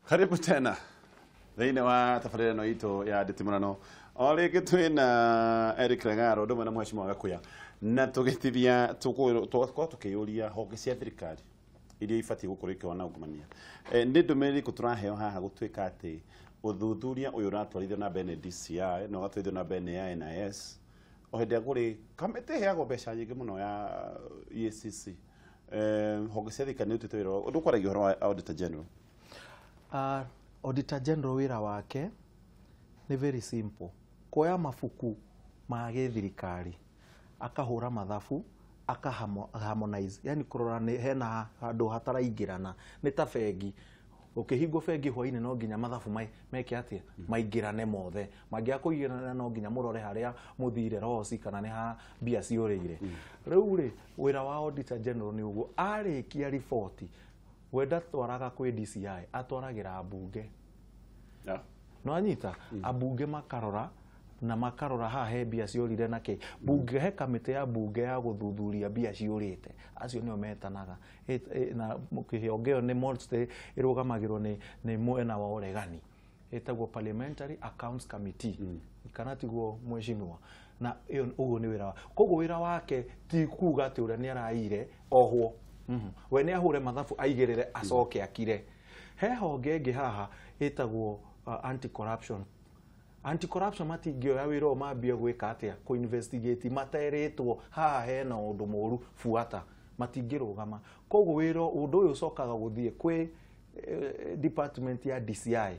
Karibu tena thĩinĩ wa tabarĩra ĩno itũ ya Nditimurano. O rĩngĩ twĩna Eric Reng'aro ndũmwe na Mheshimiwa Gakuya na tũgĩtithia tũkorwo tũkĩũria honge cia thirikari iria ibatiĩ gũkorwo ikĩona ungumania. Nĩ ndũmĩrĩri ĩrĩkũ tũraheo haha gũtuĩka atĩ ũthuthuria ũyũ ũratwarithio na mbere nĩ DCI na ũgatwarithio na mbere nĩ NIS o hĩndĩ kũrĩ kamĩtĩ ĩheagwo mbeca nyingĩ mũno ya EACC. Honge cia thirikari nĩ ũtũĩte wĩra ũndũ ũkwaragia ũhoro wa Auditor General. Auditor General wĩra wake nĩ very simple. Kuoya mabuku ma gĩthirikari akahũra mathabu akaharmonize, yani kurora hena handũ hataraingĩrana, nĩ ta bengi. Ukĩhingwo bengi hwainĩ no nginya mathabu meke atĩa maingĩrane mothe. Mangĩaga kũingĩrana no nginya mũrore harĩa mũthire rosi kana nĩ ha mbia ciũrĩire. Rĩu rĩ wĩra wa Auditor General nĩ ũguo, arĩkia riboti wenda twaraga kwĩ DCI atwaragĩra ambunge. No anyita ambunge makarora na makarora haha he mbia ciũrire nake. Bunge he kamĩtĩ ya bunge ya gũthuthuria mbia ciũrĩte. Acio nĩo metanaga na kĩhĩongeo nĩ mostly ĩrũgamagĩrwo nĩ mwena wa ũregani. Ĩtagwo Parliamentary Accounts Committee. Kana tiguo Mheshimiwa. Na ũguo nĩ wĩra wake. Koguo wĩra wake ti kuuga atĩ ũrĩa nĩ araire ohwo. We nĩ ahure mathabu aigĩrĩre acoke akire. He honge ĩngĩ haha ĩtagwo anti-corruption. Anti-corruption matingĩoya wĩra ũyũ mambie gwĩka atĩa kũ-investigate materĩtwo haha hena ũndũ mũru buata matingĩrũgama. Koguo wĩra ũndũ ũyũ ũcokaga gũthiĩ kwĩ department ya DCI.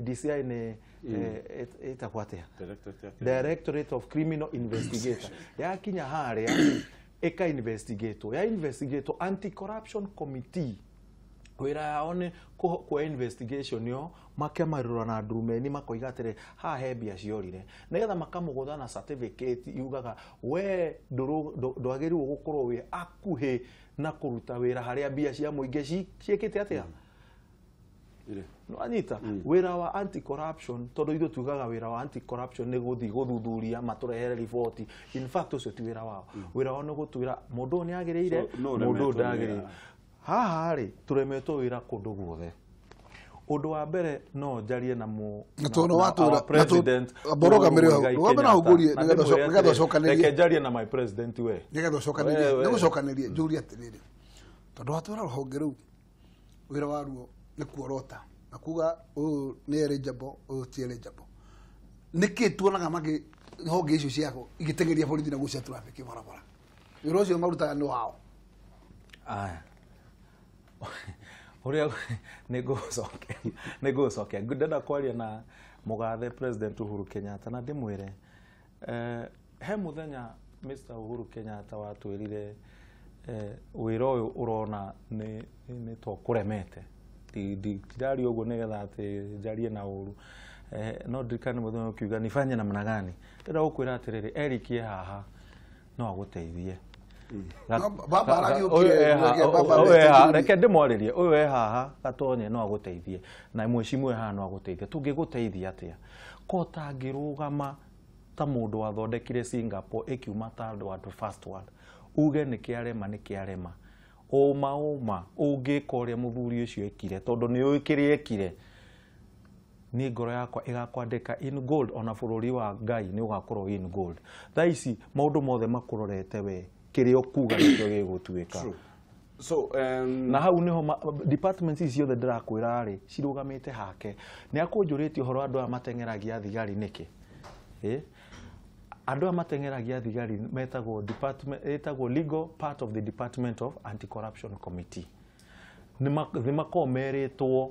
DCI nĩ ĩtagwo atĩa? Directorate of Criminal Investigator. Yakinya harĩa ĩka-investigatwo. Ya investigatwo anti-corruption committee. Wĩra yao nĩ kwa investigation yo makemarũra na ndurumeni makoiga atĩrĩ haha he mbia ciorire, nĩgetha makamũgũtha na certificate yugaga we ndwagĩrĩirwo gũkorwo wĩ akuhĩ na kũruta wĩra harĩa mbia cia mũingĩ ciĩkĩte atĩa. No anyita wĩra wa anti-corruption tondũ ithuĩ tugaga wĩra wa anti-corruption nĩ gũthiĩ gũthuthuria matũrehere riboti. In fact ũcio ti wĩra wao. Wĩra wao nĩ gũtwĩra mũndũ nĩ agĩrĩire mũndũ ndagĩrĩire. Haha rĩ turemetwo wĩra kũndũ guothe. Ũndũ wa mbere no njarie na president borogamire wabana ugurie nigetha cokanĩrie njarie na my president we nigetha cokanĩrie njũria atĩrĩrĩ tondũ watwara rũhonge rũu wĩra waruo nĩ kuorota na kuga ũyũ nĩ eligible ũyũ ti eligible. Nĩkĩ tuonaga mangĩ honge icio ciako igĩteng'eria borithi na gũcia traffic barabara? Wĩra ũcio marutaga nĩ wao. Aya Uria nĩgũcokia ngũndenda kwaria na mũgathe President Uhuru Kenyatta na ndĩmwĩre he mũthenya Mr. Uhuru Kenyatta watwĩrire wĩra ũyũ ũrona nĩ tũkũremete. Ndari ũguo nĩgetha atĩ njarie na ũru. No ndirikane mũthenya ũkiuga nifanye namna gani. Ndĩrenda gũkwĩra atĩrĩrĩ Eric haha no agũteithie. Reke ndĩmwarĩrie ũyũ haha gatonye no agũteithie na Mheshimiwa haha no agũteithie. Tũngĩgũteithia atĩa? Ko tangĩrũgama ta mũndũ wathondekire Singapore ĩkiuma third world first world uge nĩkĩarema ũma ũngĩka ũrĩa mũthuri ũcio ekire tondũ nĩ ũĩ kĩrĩa ekire. Ni ngoro yakwa ĩgakwandĩka in gold ona bũrũri wa Ngai nĩ ũgakorwo in gold. Thaa ici maũndũ mothe makũrorete we kĩrĩa ũkuga nĩkĩo gĩgũtuĩka. So na hau niho departments icio ciothe ndĩrakwĩra rĩ cirũgamĩte hake. Nĩ akũnjũrĩtie ũhoro andũ a mateng'eragia thigari nĩkĩ? Andũ a mateng'eragia thigari metagwo legal part of the Department of Anti-Corruption Committee. Nĩ makomerĩtwo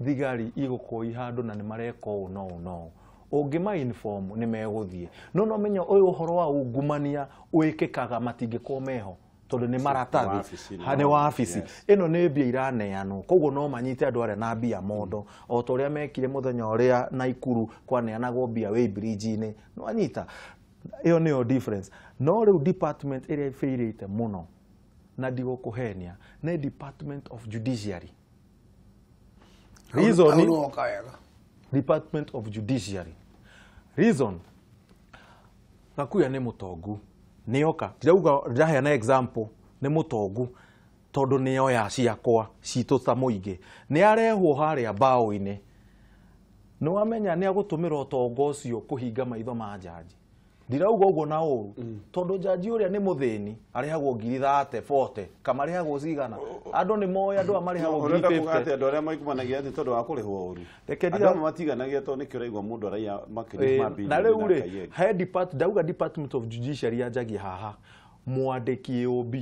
thigari igũkoi handũ na nĩ mareka ũũ no. Ũngĩma inform nĩ megũthiĩ. No menya ũyũ ũhoro wa ungumania wĩkĩkaga matingĩkorwo meho tondũ nĩ maratathi nĩ wabici. Ĩno nĩ mbia iraneanwo koguo no manyite andũ arĩa na mbia mondo o ta ũrĩa mekire mũthenya ũrĩa Naikuru kwaneanagwo mbia wĩ bridge-inĩ. No anyita ĩyo nĩyo difference. No rĩu department ĩrĩa ĩfĩirĩte mũno na ndigũkũhenia nĩ Department of Judiciary. Reason Department of Judiciary. Reason Gakuya nĩ mũtongu. Nĩoka ndauga ndaheana example nĩ mũtongu tondu ni oya ciakwa citå ta må ingä nä arehwo harä a mbaå-inä nä wamenya nä agåtåmä ra åtonga å cio kå hinga maitho ma njanji ndirauga å guo na å ru tondå njanji å rä a nä må thä ni arehagwo 30-40 kamarehagwo cigana andå nä moä andå a marehagwo 50 andå arä a maigumanagia atä tondå wa kå rä hwo å ru andå amwe matiganagia tondå nä kä å raigua må ndå araia makä na rä u rä ndauga Department of Judiciary yanjagia haha mwandäki OB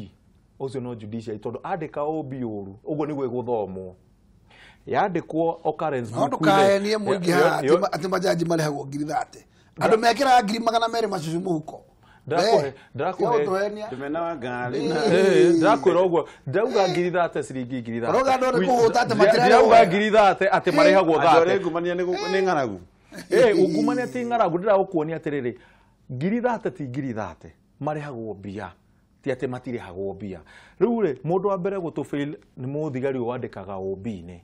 ucio no judiciary tondu andika OB uru uguo niguo guthomwo yandikwo occurrence book no kaenie muingi ati majaji marehagwo 30 andu mekira 200 macucu muhuko ndakuhe tumena wa ngari ndakwira uguo ndauga 30 ciringi 30 roga ndo ni kuhuta ati matira ndauga 30 ati marehagwo 30 Ungumania ni ng'aragu Ungumania ti ng'aragu ndiragukuonia atiriri 30 ti 30 marehagwo mbia ti ati matirehagwo mbia riu ri mundu wa mbere gutu fail ni muthigari wandikaga OB-ini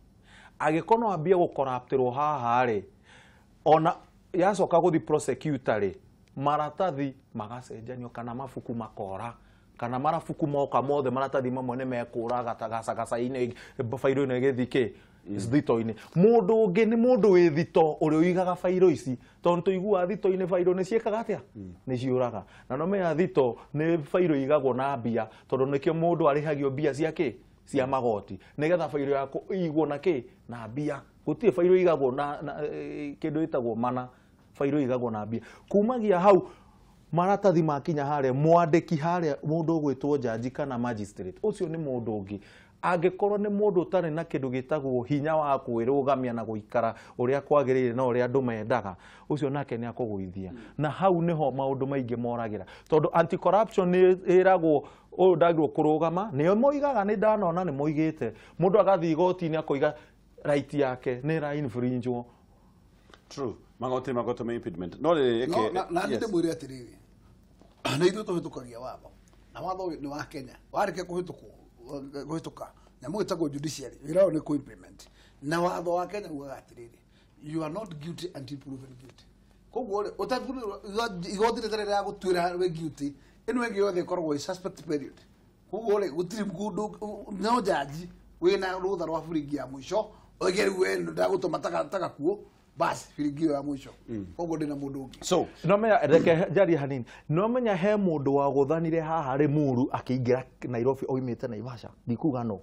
agikono ambia gukoraptirwo haha ri ona yacoka guthi prosecutor ri maratathi magacenjanio kana mafuku makora kana marafuku moka mothe maratathi mamwe ni mekura gatagaca-gaca-ini fairo ino igithike thito-ini mundu ungi ni mundu wi thito uri uigaga fairo ici tondu tuigua thito-ini fairo ni ciekaga atia ni ciuraga na no menya thito ni fairo igagwo na mbia tondu nikio mundu arihagio mbia ciake cia magoti nigetha fairo yako igwo na ki na mbia gutie fairo igagwo na kindu itagwo mana fairo igagwo na mbia kumagia hau maratathi makinya hare mwandiki hare mundu gwitwo jaji kana magistrate ucio ni mundu ungi angikorwo ni mundu utari na kindu gitagwo hinya wa kwirugamia na guikara uria kwagirire na uria andu mendaga ucio nake ni akugwithia na hau niho maundu maingi moragira tondu anti corruption ni iragwo uyu ndagirwo kurugama ni moigaga ni ndanona ni moigite mundu agathi igoti-ini akoiga right yake ni ra infringe true magoto me impediment no le na ndi mwire atiriri na ithu tuhitukagia watho na watho ni wa Kenya warike kuhituka na mwitagwo judiciary wira ni ku implement na watho wa Kenya uga atiriri you are not guilty until proven guilty koguo utathuri igoti rĩtarĩ rĩa gũtuĩra we guilty ino ĩngĩ yothe ĩkoragwo suspect period koguo gũtirĩ mũndũ no jaji wĩna rũtha rwa buringi ya mũico oige rĩu we ndagũtũma taka kuo basi filigio ya mwisho koguo ndina mundu ungi so no menya reke jari hanini no menya he mundu wa guthanire haha ri muru akiingira Nairobi oimite Naivasha ndikuga no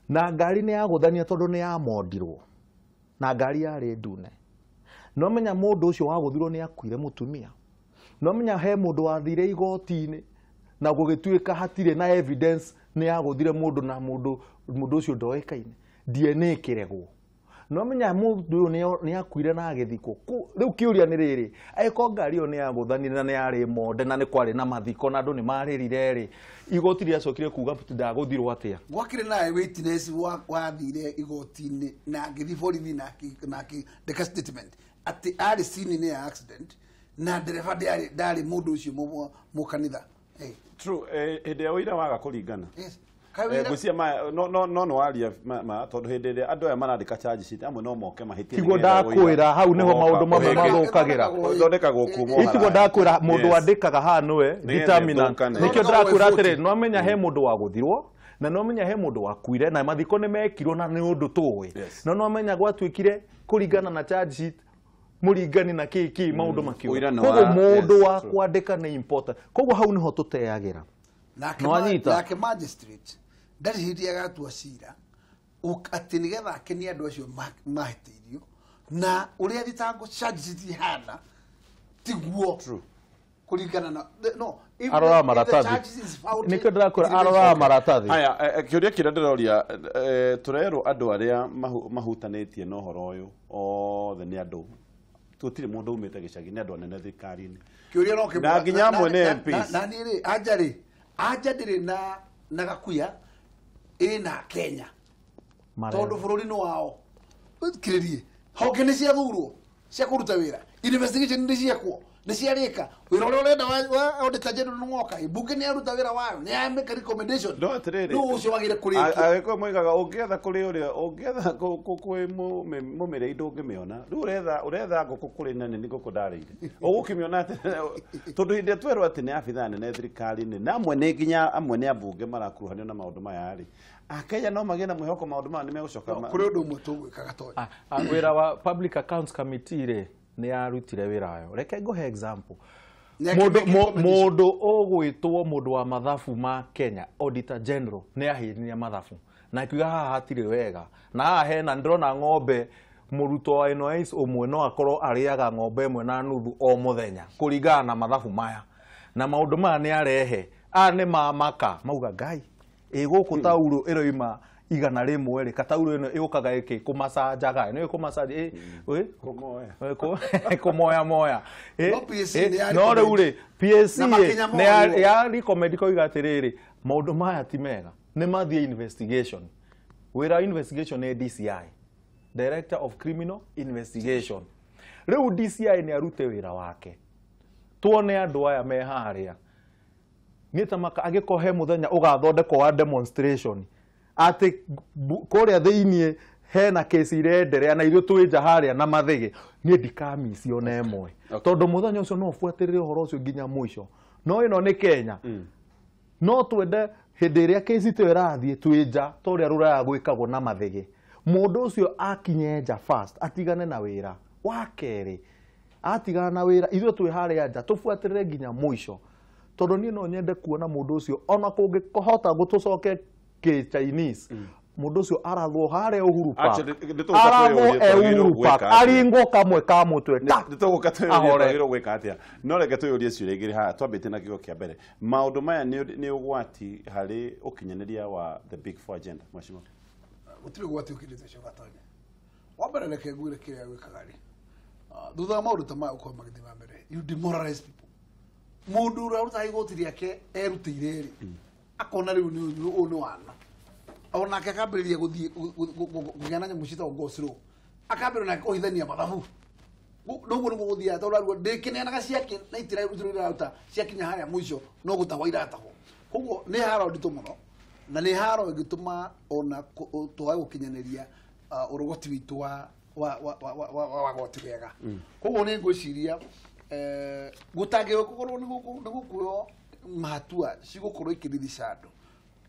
na ngari ni yaguthania tondu ni ya mondirwo na ngari yari ndune no menya mundu ucio wa guthirwo ni akuire mutumia no menya he mundu wathire igoti-ini na gugituika hatire na evidence ni yaguthire mundu na mundu ucio ndoikaine DNA kiregwo no menya mundu uyu ni akuire na agithiko riu kiuria ni riri aiko ngari yo ni yaguthanire na ni yari monde na ni kwari na mathiko na andu ni maririre ri igoti ria cokire kuga ndaguthirwo atia gwakire nae witness wathire igoti-ini na ngithi borithi na ndeka statement ati ari scene ni ya accident na dereva ndari mundu ucio mukanitha true hĩndĩ ya ũira waga kũringana yes gucia no waria ma tondu hindi ria andu aya marandika charge sheet amwe no moke mahitie tigo ndakwira hau niho maundu mamwe mathukagira thondekagwo kuuma itigo ndakwira mundu andikaga ha nwe determinant nikio ndakwira atiri no menya he mundu wa guthirwo na no menya he mundu wakuire na mathiko ni mekirwo na ni undu tuwe no menya gwatwikire kuringana na charge sheet muringani na kiki maundu makio koguo mundu wa kwandika ni important koguo hau niho tuteagira nake magistrate ndari hindi agatua cira ati nigetha akenie andu acio mahĩtĩirio na uria thitango charge citihana tiguo kuringana na no arora maratathi nikio ndirakwira arora maratathi aya kiuria kira ndiroria turero andu aria mahutanetie no horo uyu othe ni andu tutire mundu umite gicagi ni andu anene thirikari-ini kiuria no kimwe na nginya mwene MPs na niri anja ndiri na gakuya ina Kenya tondu bururi-ini wao kiririe honge ni cia thurwo cia kuruta wira investigation ni ciakwo niciarika wira uria urenda wa auditor general ngoka ibunge ni aruta wira wayo ni ameka recommendation no atiriri no ucio wagire kuriki agiko moigaga ungietha kuri uria ungietha kwi mumire indo ngimiona riu uretha ngoko kuri nani ni ngoko ndarire ugukimiona tondu hindi twerwo ati ni abitha nene thirikari-ini na amwe ni nginya amwe ni ambunge marakuruhanio na maundu maya ri akenya no magena mwihoko maundu maya ni megucoka kuri undu umwe tugwikaga tonya wira wa Public Accounts Committee ri ni arutire wira ayo reke nguhe example mundu ogwitwo mundu wa mathabu ma Kenya Auditor General ni ahirinia mathabu na kiuga haha hatire wega na haha hena ndrona ng'ombe muruto wa NYS umwe no akorwo ariaga ng'ombe imwe na nuthu o muthenya kuringana na mathabu maya na maundu maya ni arehe ni mamaka mauga ngai guku tauro iroima igana rimwe ri katauro ino igukaga iki kumasanjaga no ikumasanja kumoya moya no riu ri PSC ni ya recommend ko igatiriri maundu maya ti mega ni mathie investigation wira investigation ni DCI Director of Criminal Investigation riu DCI ni arute wira wake tuone andu aya me haria nitamaka agikohe muthenya ugathondeko wa demonstration ati kuria thiini hena kesi irenderea na irio twinja haria na mathige ni ndikamisi ona emwe tondu muthenya ucio no fuatirire uhoro ucio nginya mwisho no ino ni Kenya no twende hindi iria kesi tu irathie twinja toria ruraya gwikagwo na mathige mundu ucio akinyenja fast atigane na wira wakeri atigana na wira ithuĩ twĩ haria nja tufuatirire nginya mwisho tondu ni no nyende kuona mundu ucio ona kungihota gutucoke ki Chinese mundu ucio arathwo haria Uhuru Park Uhuru Park aringwo kamwe ka mutwe nituguka twirwo gwika atia no reke tuyurie ciuria igiri ha twambite na kigo kia mbere maundu maya ni ugwati hari ukinyaniria wa the big four agenda mwashimo gutire gwati ukirite cio gatonya wambere reke ngwire kiria gwikaga ri thutha maundu ta maya uko magithii ma mbere you demoralize people mundu uruta igoti riake erutire ri akona riu ni onu wana ona akakambiriria guthii kugana nyamu cita ngosiro akambirira na kuhithania mathabu ndugu ndugu guthia tondu ndikinenaga ciake na itira ruta ciakinya haria mwisho no gutawaira ataho koguo ni haro ndito muno na ni haro igituma ona twae gukinyaniria urugoti witu wa goti wega koguo ni ngwiciria gutange gukorwo ni gukuyo mahatua cigukorwo ikirithi andu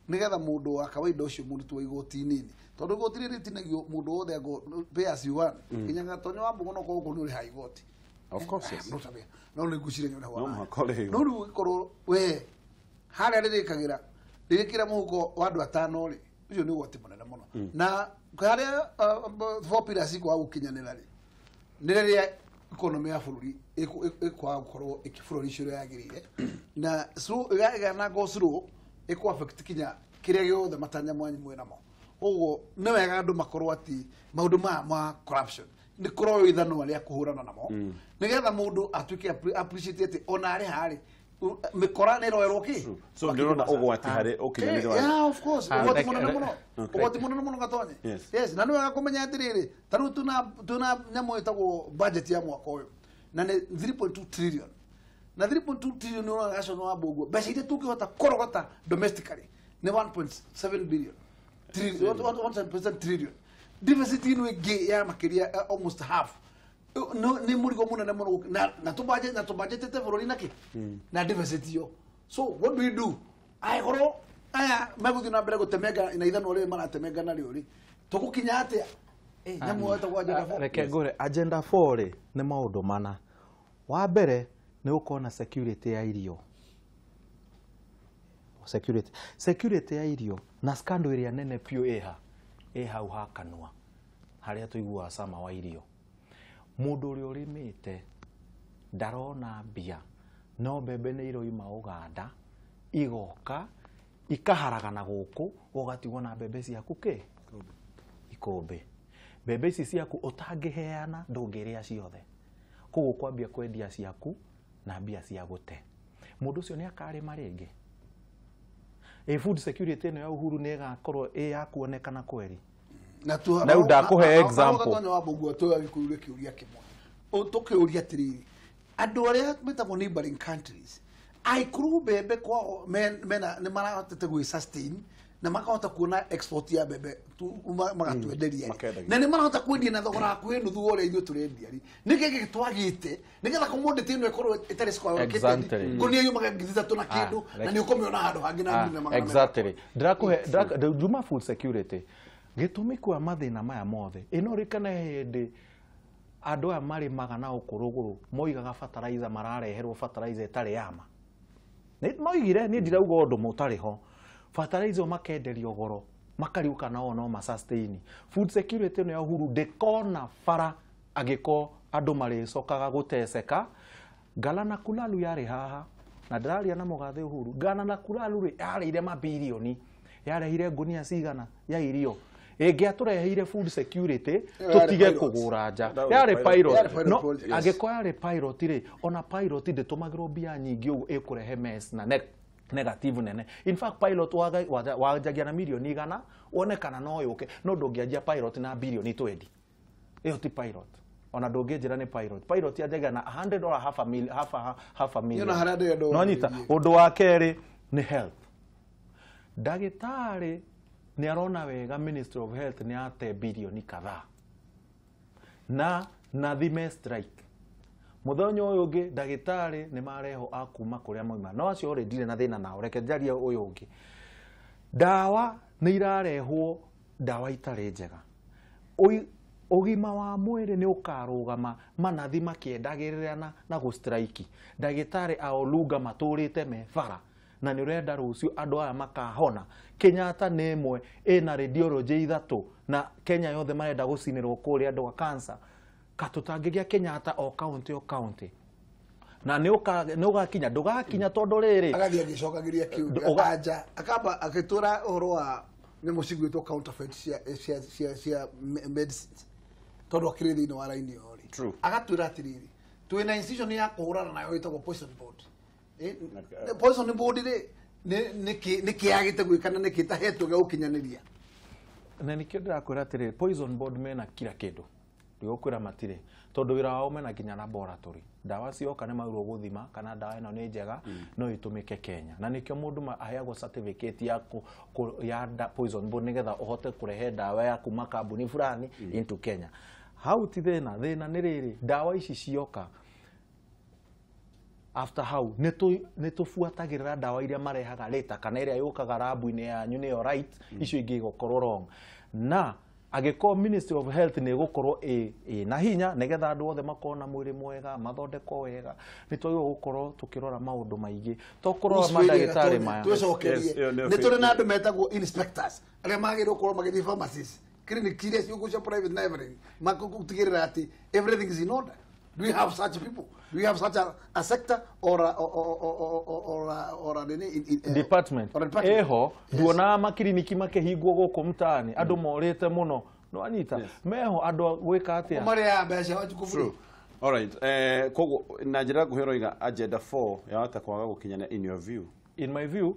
nigetha mundu wa kawaida ucio mundu tu igoti nini tondu igoti riri tinagio mundu wothe go pay as you want kinyaga tonyo wa mbugo no ko ni uri ha igoti of course yes no ni gucire nyona wa no ru ikorwo we haria ririkagira ririkira muhuko wa andu atano ri ucio ni igoti munene muno na haria four pillars iko gukinyanira ri ni riria economy ya bururi ikwa gukorwo ikifururi ciro yagirire na so na go slow iko affect kinya kiria giothe matanya mwanyu mwinamo uguo ni wega andu makorwo ati maundu ma corruption ni korwo ithano aria kuhurana namo nigetha mundu atuike appreciate ati ona ari hari mikora ni roerwo ki so ndirona ugwati hari ukinyanire yeah of course ugwati munene muno gatonye yes na ni wega kumenya atiriri taru tuna nyamo itagwo budget ya mwaka uyu na ni 3.2 trillion na 3.2 trillion ni ona gaco no abogwo mbeca iria tungihota korogota domestically ni 1.7 billion 1% trillion deficit ino igi ya makiria almost half no ni murigo munene muno na tubudget te bururi naki na deficit yo so what do we do ai goro aya maguthi na mbere gutemega ina ithano ri maratemega na riuri tugukinya atia nyamu wata kwa agenda 4 reke ngore agenda 4 ri ni maundu mana wa mbere ni ukona security ya irio security ya irio na scandal area nene pio hau hakanwa haria tuigua sama wa irio mundu uri urimite ndarona mbia no mbembe ni iroima Uganda igoka ikaharagana guku ugatigwo na mbembe ciaku ki ikombe mbembe ici ciaku utangiheana ndungiria ciothe koguo kwambia kwendia ciaku na mbia cia gute mundu ucio ni akarima ringi food security no ya Uhuru ni gakorwo ya kuonekana kweli na ndakuhe example na wabugwa to agikuire kiuria kimwe tukiuria tiriri andu aria metagwo neighboring countries aikuru bebe kwao mena nĩ marahotete gwĩ sustain na makahota kuona export ya bebe magatwenderia na nĩ marahota kwendia na thogora hakuhĩ nuthu ũrĩa ithuĩ tũrendia nĩ kĩngĩ twagĩte nĩgetha commodity ĩno ĩkorwo ĩtarĩ square ngunia yumaga ngiri ithatũ na kĩndũ na nĩ ũkũmĩona handũ hangĩ na ngiri na magana exactly ndĩrakũhe Juma food security gĩtũmi kwa mathĩna maya mothe ĩno rĩkana hĩndĩ andũ aya marĩmaga na ũkũrũgũrũ moigaga fertilizer marareherwo fertilizer ĩtarĩ yama moigire niĩ ndirauga ũndũ mũtarĩ ho fertilizer makenderio goro makariuka nao no ma sustain food security no ya huru ndekona bara agĩko andũ marĩcokaga gũteceka Ngala na Kulalu yarĩ haha na ndĩraria na mũgathe Uhuru Ngala na Kulalu yarĩire mabilioni yarehire ngunia cigana ya irio ĩngĩatũreheire food security tutige kũgũra nja yarĩ pilot no agĩko yarĩ pilot rĩ ona pilot ndĩtũmagĩrwo mbia nyingĩ ũguo ĩkũrehe mess na negative nene in fact pilot wajagia na milioni igana onekana no yũke no ndũngĩanjia pilot na bilioni 20 ĩyo ti pilot ona ndũngĩnjĩra nĩ pilot yajagia na 100 or half a million no nyita ũndũ wa kerĩ nĩ health ndagĩtarĩ nĩ arona wega Ministry of Health nĩ ate bilioni kadhaa na thime strike muthonyo ũyũ ũngĩ ndagĩtarĩ nĩ mareho akuma kũrĩa moima no acio already na thĩna nao reke njaria ũyũ ũngĩ dawa nĩ irarehwo dawa itarĩ njega ũgima wa mwĩrĩ nĩ ũkarũgama manathi makĩendagĩrĩra na gũstrike ndagĩtarĩ aolunga matũrĩte mebara na nĩ ũrenda rũciũ andũ aya makahona Kenyatta nĩ ĩmwe ĩna radiology ithatũ na Kenya yothe marenda gũcinĩrwo kũrĩa andũ a cancer katutangĩgia Kenyatta o county na nĩ ũgakinya ndũgakinya tondũ rĩrĩ agathia gĩcokagĩria kiugo anja akamba agĩtũra ũhoro wa nĩ mũcigwĩtwo counterfeit cia medicines tondũ akĩrĩ thĩinĩ wa raini yori agatwĩra atĩrĩrĩ twĩna institution ya kũhũrana nayo ĩtagwo poison board poison board rĩ nĩ kĩagĩte gwĩkana nĩ kĩtahetwo gĩa gũkinyanĩria na nĩkĩo ndĩrakwĩra atĩrĩrĩ poison board mena kila kĩndũ ndĩgũkwĩra matirĩ tondũ wĩra wao mena nginya laboratory dawa cioka nĩ maurwo gũthima kana dawa ĩno nĩ njega no ĩtũmĩke Kenya na nĩkĩo mũndũ aheagwo certificate ya poison board nĩgetha ũhote kũrehe dawa ya kuma kambuni fulani into Kenya hau ti thĩna nĩ rĩrĩ dawa ici cioka after how nĩ tũbuatagĩrĩra dawa iria marehaga later kana ĩrĩa yũkaga labu-inĩ yanyu nĩyo right icio ingĩ gũkorwo wrong na agĩkorwo Ministry of Health nĩ gũkorwo na hinya nĩgetha andũ othe makorwo na mwĩrĩ mwega mathondekwo wega nĩ twagĩrĩirwo gũkorwo tũkĩrora maũndũ maingĩ tokorwo mandagĩtarĩ maya nĩ tũrĩ na andũ metagwo inspectors arĩa magĩrĩirwo gũkorwo magĩthiĩ pharmacies clinic iria ciũkũ private na everything magũtigĩrĩra atĩ everything is in order. Do we have such people? Do we have such a sector or a department? Eho, duona makiriniki makĩhingwo gũkũ mtaani andũ morĩte mũno no anyita meho andũ gwĩka atĩa mari ya mbeca wajukuburi. All right, koguo na njĩra nguhĩroiga agenda 4 yahota kwaga gũkinyana in your view. In my view,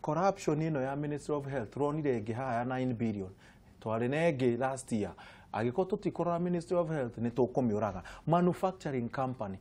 corruption ino ya Ministry of Health ronire ĩngĩ haya 9 billion twarĩ na ĩngĩ last year agĩkorwo tũtikora Ministry of Health nĩ tũkũmĩũraga manufacturing company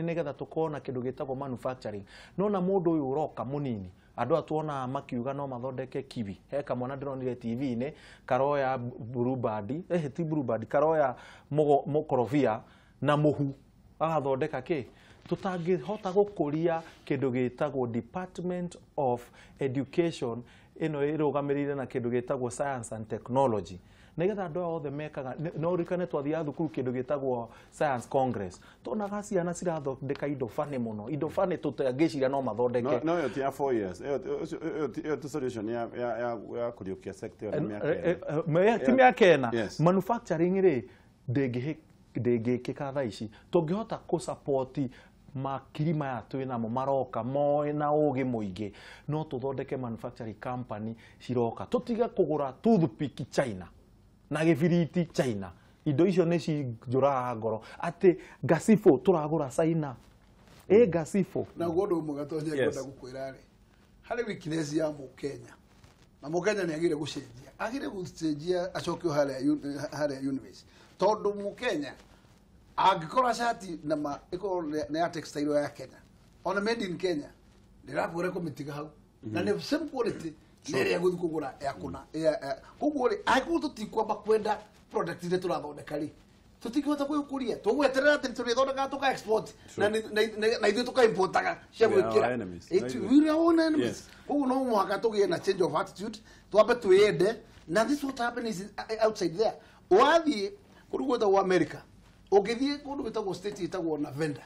nĩgetha tũkorwo na kĩndũ gĩtagwo manufacturing nona mũndũ ũyũ ũroka mũnini andũ atuona makiuga no mathondeke kiwi he kamwana ndĩronire TV-inĩ karoya bluebird ti bluebird karoya mũkorobia na mũhu agathondeka kĩ tutangĩhota gũkũria kĩndũ gĩtagwo Department of Education ino ĩrũgamĩrĩire na kĩndũ gĩtagwo Science and Technology nĩgetha andũ othe mekaga no rikane twathiaga thukuru kĩndũ gĩtagwo Science Congress tonaga ciana cirathondeka indo fani mũno indo fani tũtangĩciria no mathondeke no yo ti ya 4 years yo ti solution ya kũriũkia sector ya mĩaka ĩna manufacturing rĩ ndĩngĩkĩka thaa ici tũngĩhota kũ-support makiri maya twĩnamo maroka moe na ũgĩ mũingĩ no tũthondeke manufacturing company ciroka tũtige kũgũra toothpick China na gĩbiriti China indo icio nĩ cinjũraga ngoro atĩ gasifo tũragũra China gasifo na ũndũ ũmwe gatonye kwenda gũkwĩra rĩ harĩ weakness ya Mũkenya na Mũkenya nĩ agire gũcenjia acokio harĩa university tondũ Mũkenya angikora shati na ma iko na ya textile ya Kenya ona made in Kenya ndirakwira komitiga hau na ne same quality nere ya guthukugura ya kuna koguo ri aikuto tikwamba kwenda product ile turathondeka ri tutikihota kwikuria tugweterera ati turithondeka tuka export na ithu tuka importaga cia gwikira we are own enemies koguo no mwaka tugie na change of attitude twambe twiyende na this what happens outside there wathi kurugota wa America ugithie kundu bitagwo state itagwo na vendor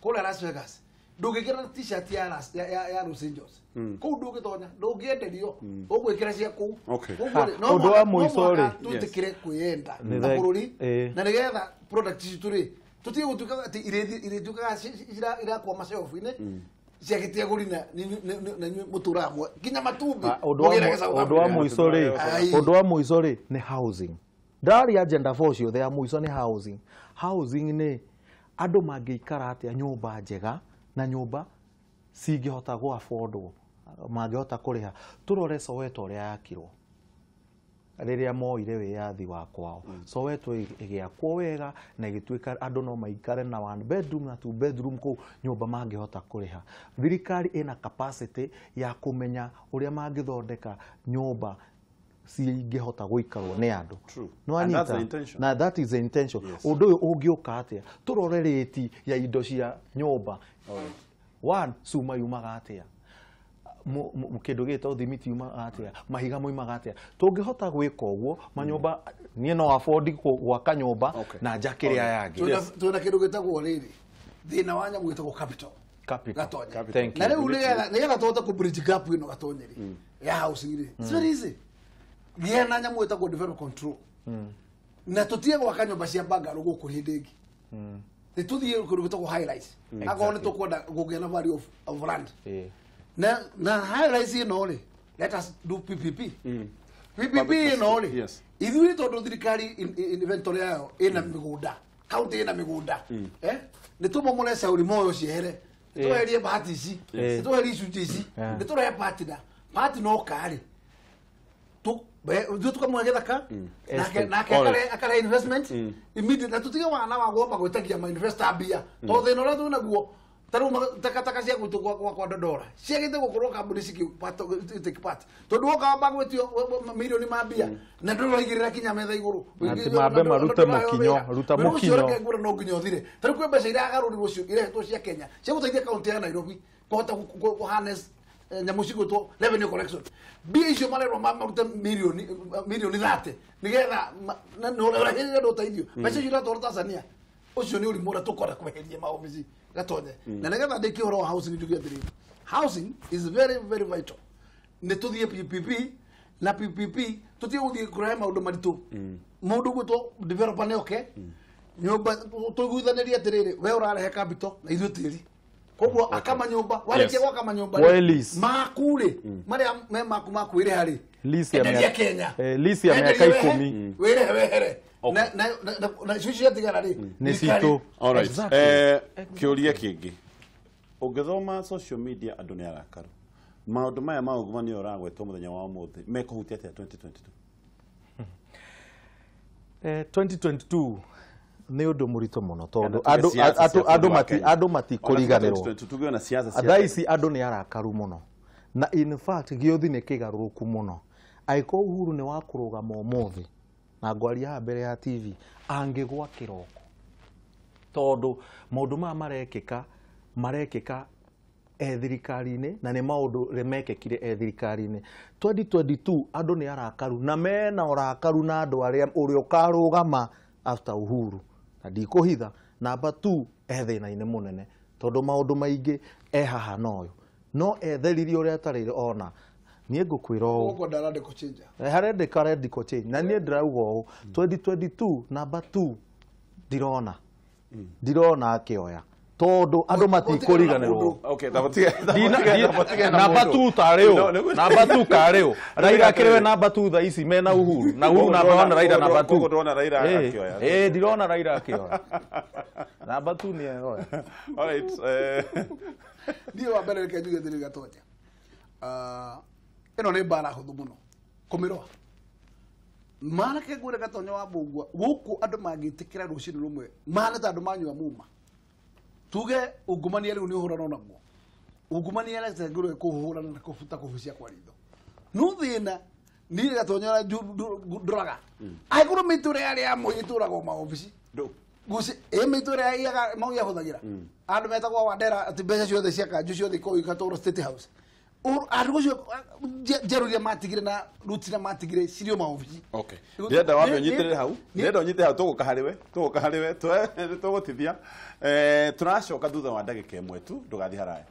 kula Las Vegas ndugikira t-shirt ya Los Angeles kou ndugitonya ndungienderio ugwikira cia kou undu wa muico ri tutikire kwiyenda na bururi na nigetha product cituri tutige gutuka ati irituka irakwa mashelf ine ciagitia gurina na mutura amwe kinya matumbi undu wa muico ri ni housing ndari agenda for cio the muico ni housing ni andu mangiikara atia nyumba njega na nyumba cingihota go affordwo mangihota kuriha turore Soweto ria yakirwo riria moire wiyathi wa kwao Soweto igiakwo wega na igituika andu no maikare na one bedroom na two bedroom ko nyumba mangihota kuriha thirikari ina capacity ya kumenya uria mangithondeka nyumba cingihota guikarwo ni andu no anita na that is the intention undu uyu ungiuka atia turore rate ya indo cia nyumba one suma yumaga atia mukindu gito thimiti yumaga atia mahiga moimaga atia tungihota gwika uguo manyumba nie no afford gwaka nyumba na njakiria yangi tuna kindu gitagwo riri thina wa nyamu gitagwo capital gatonya na riu nigetha tuhote ku bridge gap ino gatonyeri ya housing ri it's very easy giena nyamu gitagwo develop control na tutie gwaka nyumba cia bangaro guku hindingi tuthie kundu gitagwo high rise agone tukwenda gugiana value of land na high rise ino ri let us do PPP ino ri ithui tondu thirikari inventory yao ina migunda county ina migunda nitumomore sauri moyo ciehere twerie bahati ici twerie icunjĩ ici niturehe party no kari ndio tukamwage thaka nake akare investment immediate na tutige wana wa gomba gwetagia ma investor bia to thina ria tuna guo taruma takataka cia gwitu kwa dodora ciagite gukorwo kambuni ciki take part tondu okamba gwetio milioni ma bia na ndu roigirira kinya metha iguru mabe marute mukinyo ruta mukinyo ngura no nginyo thire taru kwe mbeca ira agarurirwo cio irehetwo cia Kenya cia guteithia kaunti ya Nairobi kuhota kuharness nyamucigo to revenue collection bia icio marerwo marute milioni 30 nigetha no rehera ndo taithio mbeca icio iratora Tanzania ucio ni urimura tukora kweheria maomizi gatonye na nigetha ndiki horo housing njugia thiri housing is very very vital ne tuthie PPP na PPP tuthie uthie kurehe maundu maritu mundu gwitwo developer ne okay nyumba tuguithaniria atiriri we urarehe capital na ithu tiri koguo akama nyumba wale kwa kama nyumba makure maria me makwire hari lease ya Kenya lease ya miaka 10 wehere na sisi yatigara ri ni sito all right kiuria kingi ungithoma social media andu ni arakaru maundu maya ma Ungumania uragwetwo muthenya wa umuthi mekuhutia atia 2022 2022 ni undu murito muno tondu andu matikuriganirwo tugiona na siasa thaici andu ni arakaru muno na in fact giothi ni kigaruruku muno aiko Uhuru ni wakurugama umuthi na ngwaria mbere ya TV angigwa kiroko tondu maundu ma marekeka thirikari-ini na ni maundu remekekire thirikari-ini 2022 andu ni arakaru na mena urakaru na andu aria uri ukarugama after Uhuru na ndikuhitha namba 2 thina-ini munene tondu maundu maingi haha noyo no etheririe uria tarire ona nie ngukwira uguo ndarandiko change harendeka radical change na nie ndirauga u 2022 namba 2 ndirona akioya tondu andu matikuriganirwo okay tabatige namba 2 tareo namba 2 kareo Raila kirewe namba 2 tha ici mena Uhuru na Uhuru namba 1 Raila namba 2 ndona Raila akioya ndirona Raila akioya namba 2 ni oya all right ndio wa mbere kenjuge thiri gatonya ino ni bara huthu muno kumiroa mana ke ngwire gatonyo wa mbungwa guku andu mangitikira rucini rumwe mana ta andu manyua muma tuge ungumania riu ni uhurana naguo ungumania la tenguru kuhurana na kufuta kufucia kwa ritho no thina ni gatonyo la duraga ai kuru miture yari ya moyiturago ma ofisi gusi miture ya mau ya huthagira andu metagwo wandera ati mbeca ciothe cia kanju ciothe ko ikatoro state house andu cio jeruria matigire na rutina matigire cirio ma ofisi okay ndenda wambe nyitirire hau ndenda unyite hau tuguka hariwe tugutithia turacoka thutha wa ndagika imwe tu ndugathi haraya